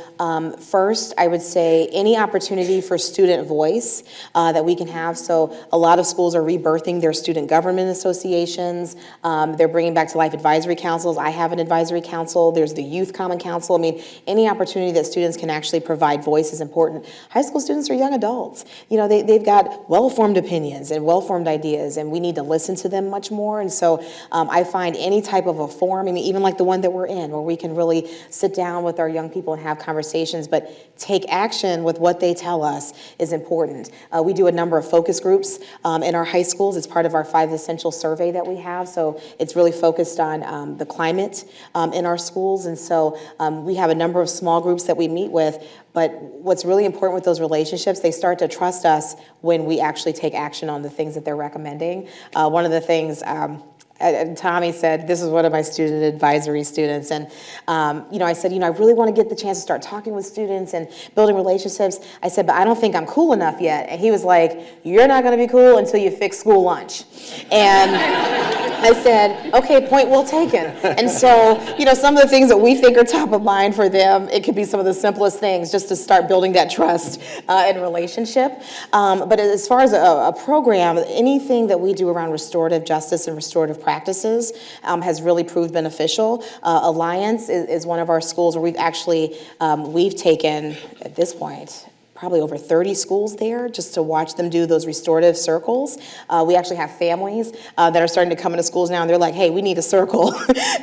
first, I would say any opportunity for student voice that we can have. So a lot of schools are rebirthing their student government associations. They're bringing back to life advisory councils. I have an advisory council. There's the youth common council. I mean, any opportunity that students can actually provide voice is important. High school students are young adults. You know, they've got well-formed opinions and well-formed ideas, and we need to listen to them much more. And so I find any type of a forum, I mean, even like the one that we're in, where we can really sit down with our young people and have conversations, but take action with what they tell us is important. We do a number of focus groups in our high schools. It's part of our 5 Essential survey that we have, so it's really focused on the climate in our schools, and so we have a number of small groups that we meet with, but what's really important with those relationships, they start to trust us when we actually take action on the things that they're recommending. One of the things, Tommy said, this is one of my student advisory students, and I said, I really want to get the chance to start talking with students and building relationships. I said, but I don't think I'm cool enough yet. And he was like, you're not going to be cool until you fix school lunch. And I said, okay, point well taken. And so, some of the things that we think are top of mind for them, it could be some of the simplest things just to start building that trust and relationship. But as far as a program, anything that we do around restorative justice and restorative practices has really proved beneficial. Alliance is one of our schools where we've actually, we've taken, at this point, probably over 30 schools there just to watch them do those restorative circles. We actually have families that are starting to come into schools now, and they're like, hey, we need a circle.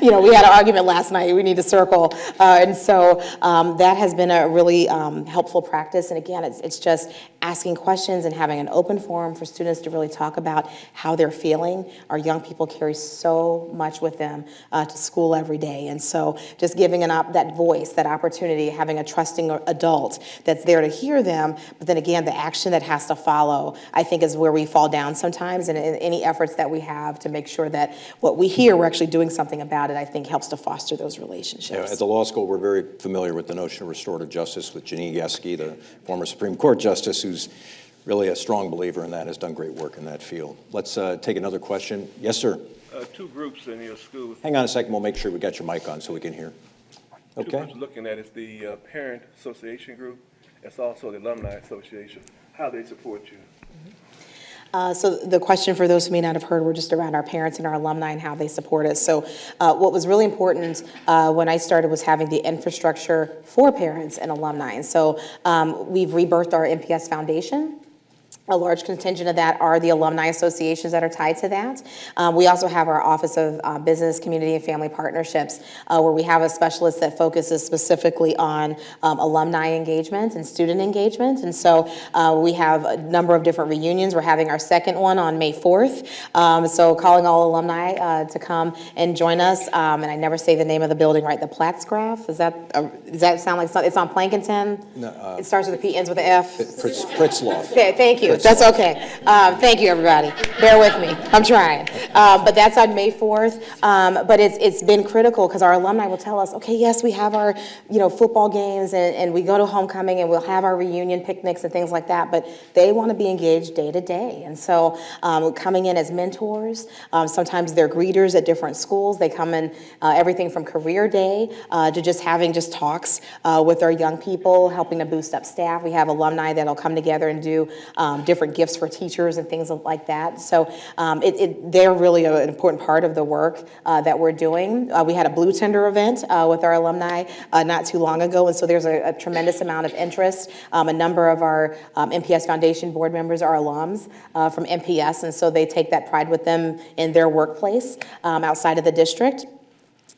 We had an argument last night, we need a circle. And so that has been a really helpful practice. And again, it's just asking questions and having an open forum for students to really talk about how they're feeling. Our young people carry so much with them to school every day. And so just giving that voice, that opportunity, having a trusting adult that's there to hear them, but then again, the action that has to follow, I think is where we fall down sometimes, and any efforts that we have to make sure that what we hear, we're actually doing something about it, I think helps to foster those relationships. At the law school, we're very familiar with the notion of restorative justice with Jeanine Geske, the former Supreme Court Justice, who's really a strong believer in that, has done great work in that field. Let's take another question. Yes, sir. 2 groups in your school. Hang on a second, we'll make sure we got your mic on so we can hear. 2 Okay. groups looking at is the Parent Association group. It's also the Alumni Association. How they support you. So the question for those who may not have heard were just around our parents and our alumni and how they support us. So what was really important when I started was having the infrastructure for parents and alumni. And so we've rebirthed our MPS Foundation. A large contingent of that are the alumni associations that are tied to that. We also have our Office of Business, Community, and Family Partnerships, where we have a specialist that focuses specifically on alumni engagement and student engagement. And so we have a number of different reunions. We're having our second one on May 4th. So calling all alumni to come and join us. And I never say the name of the building right, the Platzgraf. Does that sound like something? It's on Plankinton? No, it starts with a P, ends with an F. Pritzloff. Okay, thank you. That's okay. Thank you, everybody. Bear with me. I'm trying. But that's on May 4th. But it's been critical because our alumni will tell us, okay, yes, we have our football games and we go to homecoming and we'll have our reunion picnics and things like that. But they want to be engaged day to day. And so coming in as mentors, sometimes they're greeters at different schools. They come in everything from career day to just having talks with our young people, helping to boost up staff. We have alumni that'll come together and do different gifts for teachers and things like that. So they're really an important part of the work that we're doing. We had a blue tender event with our alumni not too long ago, and so there's a tremendous amount of interest. A number of our MPS Foundation board members are alums from MPS, and so they take that pride with them in their workplace outside of the district.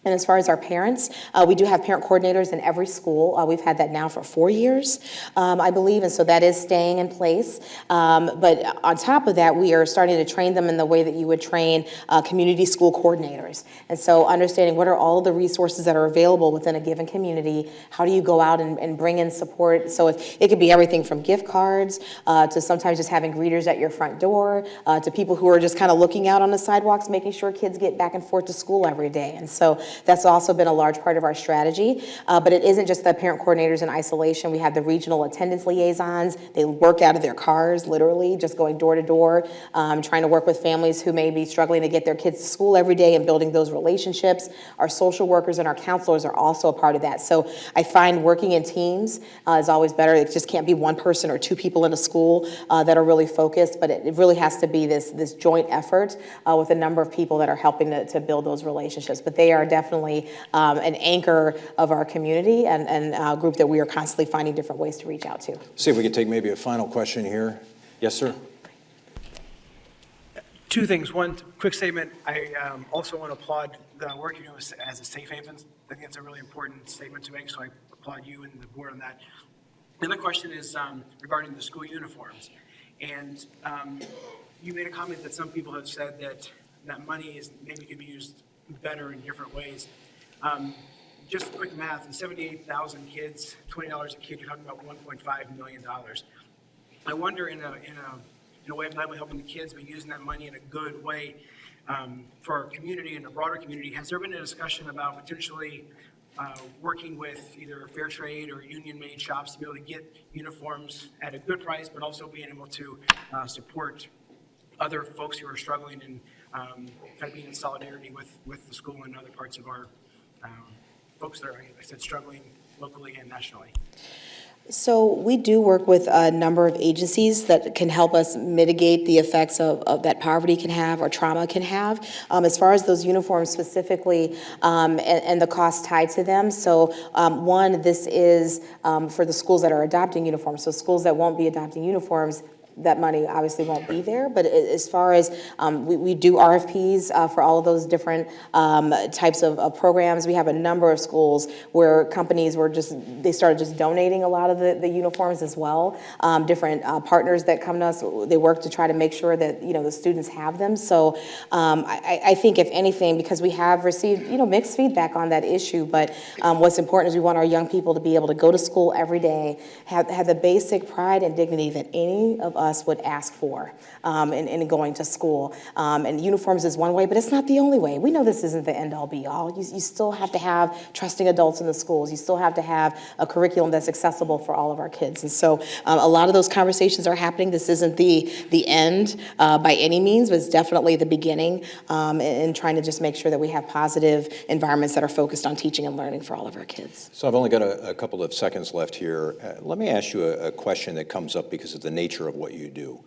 And as far as our parents, we do have parent coordinators in every school. We've had that now for 4 years, I believe, and so that is staying in place. But on top of that, we are starting to train them in the way that you would train community school coordinators. And so understanding what are all of the resources that are available within a given community, how do you go out and bring in support? So it could be everything from gift cards to sometimes just having greeters at your front door, to people who are just kind of looking out on the sidewalks, making sure kids get back and forth to school every day. And so that's also been a large part of our strategy. But it isn't just the parent coordinators in isolation. We have the regional attendance liaisons. They work out of their cars, literally, just going door to door, trying to work with families who may be struggling to get their kids to school every day and building those relationships. Our social workers and our counselors are also a part of that. So I find working in teams is always better. It just can't be one person or two people in a school that are really focused, but it really has to be this joint effort with a number of people that are helping to build those relationships. But they are definitely an anchor of our community and a group that we are constantly finding different ways to reach out to. See if we could take maybe a final question here. Yes, sir. Two things. One, quick statement. I also want to applaud the work you do as a safe haven. I think it's a really important statement to make, so I applaud you and the board on that. The other question is regarding the school uniforms. And you made a comment that some people have said that money is maybe could be used better in different ways. Just quick math, and 78,000 kids, $20 a kid, you're talking about $1.5 million. I wonder in a way of not only helping the kids, but using that money in a good way for our community and a broader community. Has there been a discussion about potentially working with either fair trade or union-made shops to be able to get uniforms at a good price, but also being able to support other folks who are struggling and kind of being in solidarity with the school and other parts of our folks that are, like I said, struggling locally and nationally? So we do work with a number of agencies that can help us mitigate the effects of that poverty can have or trauma can have. As far as those uniforms specifically and the cost tied to them. So one, this is for the schools that are adopting uniforms. So schools that won't be adopting uniforms, that money obviously won't be there. But as far as we do RFPs for all of those different types of programs, we have a number of schools where companies they started just donating a lot of the uniforms as well. Different partners that come to us, they work to try to make sure that the students have them. So I think if anything, because we have received mixed feedback on that issue, but what's important is we want our young people to be able to go to school every day, have the basic pride and dignity that any of us would ask for in going to school. And uniforms is one way, but it's not the only way. We know this isn't the end-all be-all. You still have to have trusting adults in the schools. You still have to have a curriculum that's accessible for all of our kids. And so a lot of those conversations are happening. This isn't the end by any means, but it's definitely the beginning in trying to just make sure that we have positive environments that are focused on teaching and learning for all of our kids. So I've only got a couple of seconds left here. Let me ask you a question that comes up because of the nature of what you do.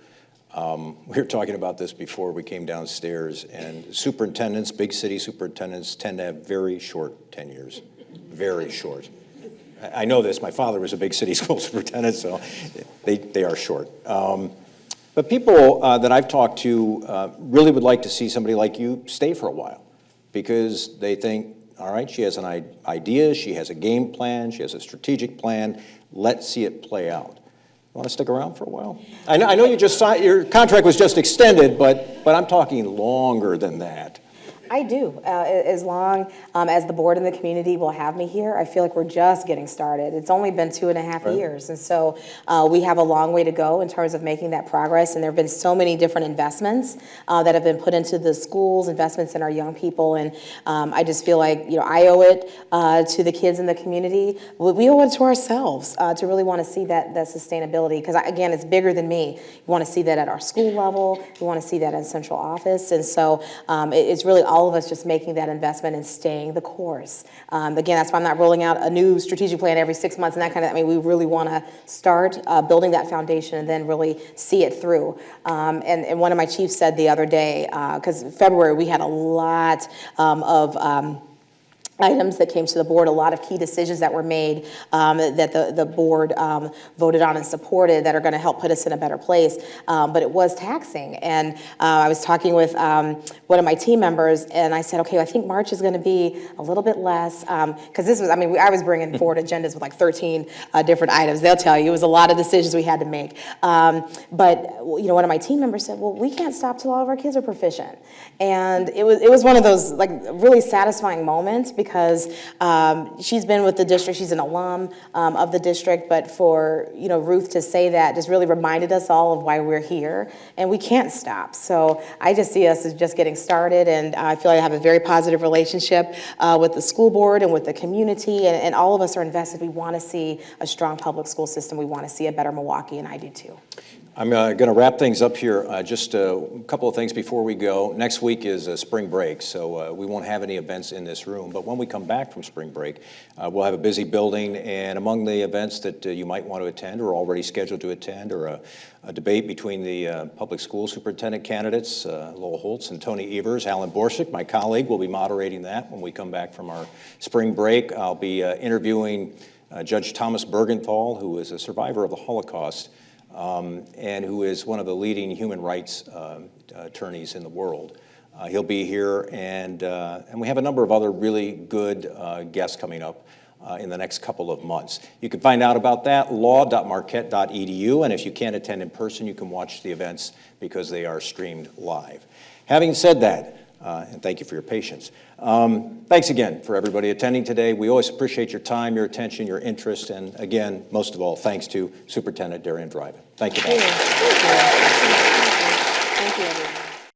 We were talking about this before we came downstairs, and superintendents, big city superintendents, tend to have very short tenures, very short. I know this. My father was a big city school superintendent, so they are short. But people that I've talked to really would like to see somebody like you stay for a while because they think, all right, she has an idea, she has a game plan, she has a strategic plan, let's see it play out. You want to stick around for a while? I know you just signed, your contract was just extended, but I'm talking longer than that. I do, as long as the board and the community will have me here. I feel like we're just getting started. It's only been 2.5 years, and so we have a long way to go in terms of making that progress, and there have been so many different investments that have been put into the schools, investments in our young people, and I just feel like, I owe it to the kids in the community. We owe it to ourselves to really want to see that sustainability, because again, it's bigger than me. We want to see that at our school level. We want to see that in central office, and so it's really all of us just making that investment and staying the course. Again, that's why I'm not rolling out a new strategic plan every 6 months and that kind of, we really want to start building that foundation and then really see it through. And one of my chiefs said the other day, because February we had a lot of items that came to the board, a lot of key decisions that were made that the board voted on and supported that are going to help put us in a better place. But it was taxing. And I was talking with one of my team members, and I said, okay, I think March is going to be a little bit less. Because this was, I was bringing forward agendas with like 13 different items. They'll tell you it was a lot of decisions we had to make. But one of my team members said, well, we can't stop till all of our kids are proficient. And it was one of those like really satisfying moments because she's been with the district, she's an alum of the district, but for, Ruth to say that just really reminded us all of why we're here, and we can't stop. So I just see us as just getting started, and I feel like I have a very positive relationship with the school board and with the community, and all of us are invested. We want to see a strong public school system. We want to see a better Milwaukee, and I do too. I'm going to wrap things up here. Just a couple of things before we go. Next week is spring break, so we won't have any events in this room. But when we come back from spring break, we'll have a busy building. And among the events that you might want to attend or already scheduled to attend are a debate between the public school superintendent candidates, Lowell Holtz and Tony Evers. Alan Borsick, my colleague, will be moderating that when we come back from our spring break. I'll be interviewing Judge Thomas Bergenthal, who is a survivor of the Holocaust, and who is one of the leading human rights attorneys in the world. He'll be here, and we have a number of other really good guests coming up in the next couple of months. You can find out about that, law.marquette.edu, and if you can't attend in person, you can watch the events because they are streamed live. Having said that, and thank you for your patience. Thanks again for everybody attending today. We always appreciate your time, your attention, your interest, and again, most of all, thanks to Superintendent Darienne. Thank you. Thank you.